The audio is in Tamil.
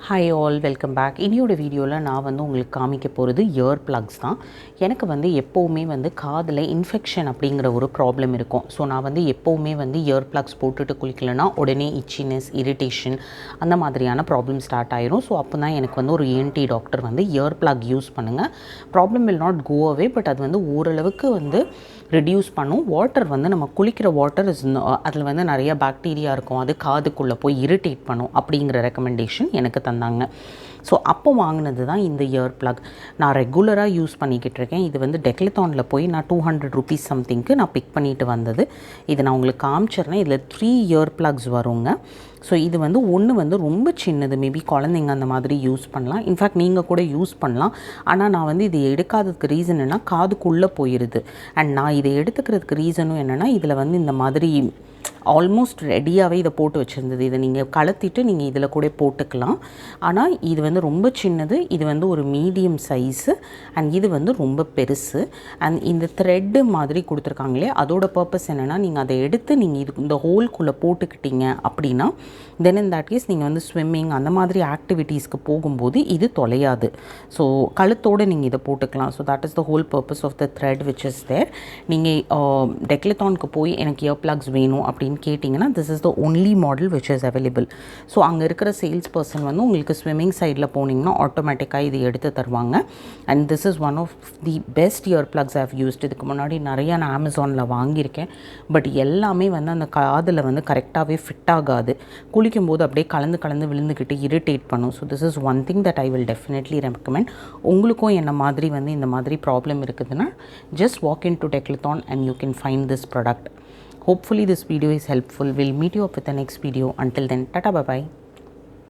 Hi all, welcome back. இனியோட வீடியோவில் நான் உங்களுக்கு காமிக்க போகிறது இயர் ப்ளக்ஸ் தான். எனக்கு எப்போவுமே காதில் இன்ஃபெக்ஷன் அப்படிங்கிற ஒரு ப்ராப்ளம் இருக்கும். ஸோ நான் எப்போவுமே இயர் ப்ளக்ஸ் போட்டுட்டு குளிக்கலைன்னா உடனே இச்சினஸ், இரிட்டேஷன் அந்த மாதிரியான ப்ராப்ளம் ஸ்டார்ட் ஆயிரும். ஸோ அப்போ தான் எனக்கு ஒரு ENT doctor ear plug use பண்ணுங்கள், problem will not go away, but அது ஓரளவுக்கு ரெடியூஸ் பண்ணும். வாட்டர் நம்ம குளிக்கிற வாட்டர் அதில் நிறைய பாக்டீரியா இருக்கும், அது காதுக்குள்ளே போய் இரிட்டேட் பண்ணும் அப்படிங்கிற ரெக்கமெண்டேஷன் எனக்கு தந்தாங்க. ஸோ அப்போ வாங்கினது தான் இந்த இயர் ப்ளக். நான் ரெகுலராக யூஸ் பண்ணிக்கிட்டு இருக்கேன். இது டெக்லத்தானில் போய் நான் 200 ரூபீஸ் சம்திங்க்கு நான் பிக் பண்ணிட்டு வந்தது. இது நான் உங்களுக்கு காமிச்சிடுறேன். இதில் 3 இயர் ப்ளக்ஸ் வருங்க. ஸோ இது ஒன்று ரொம்ப சின்னது, மேபி குழந்தைங்க அந்த மாதிரி யூஸ் பண்ணலாம், இன்ஃபேக்ட் நீங்கள் கூட யூஸ் பண்ணலாம். ஆனால் நான் இது எடுக்காததுக்கு ரீசன் என்னென்னா காதுக்குள்ளே போயிடுது. அண்ட் நான் இதை எடுத்துக்கிறதுக்கு ரீசனும் என்னென்னா இதில் இந்த மாதிரி ஆல்மோஸ்ட் ரெடியாகவே இதை போட்டு வச்சுருந்தது. இதை நீங்கள் கலத்திட்டு நீங்கள் இதில் கூட போட்டுக்கலாம். ஆனால் இது ரொம்ப சின்னது, இது ஒரு மீடியம் சைஸு, அண்ட் இது ரொம்ப பெருசு. அண்ட் இந்த த்ரெட்டு மாதிரி கொடுத்துருக்காங்களே, அதோட பர்பஸ் என்னென்னா நீங்கள் அதை எடுத்து நீங்கள் இந்த ஹோல்குள்ளே போட்டுக்கிட்டீங்க அப்படின்னா தென் இன் தட் கேஸ் நீங்கள் ஸ்விம்மிங் அந்த மாதிரி ஆக்டிவிட்டீஸ்க்கு போகும்போது இது தொலையாது. ஸோ கழுத்தோடு நீங்கள் இதை போட்டுக்கலாம். So that is the whole purpose of the thread which is there. நீங்கள் டெக்லத்தானுக்கு போய் எனக்கு இயர் ப்ளக்ஸ் வேணும் அப்படின்னு கேட்டிங்கன்னா this is the only model which is available. So அங்கே இருக்கிற சேல்ஸ் பர்சன் உங்களுக்கு ஸ்விம்மிங் சைடில் போனீங்கன்னா ஆட்டோமேட்டிக்காக இது எடுத்து தருவாங்க. And this is one of the best ear plugs I have used. இதுக்கு முன்னாடி நிறையா நான் அமேசானில் வாங்கியிருக்கேன், பட் எல்லாமே அந்த காதில் கரெக்டாகவே ஃபிட் ஆகாது. குளிக்கும்போது அப்படியே கலந்து விழுந்துக்கிட்டு இரிட்டேட் பண்ணும். So this is one thing that I will definitely recommend. உங்களுக்கும் என்ன மாதிரி இந்த மாதிரி ப்ராப்ளம் இருக்குதுன்னா just walk into Decathlon and you can find this product. Hopefully this video is helpful. We'll meet you up with the next video. Until then, tata, bye bye.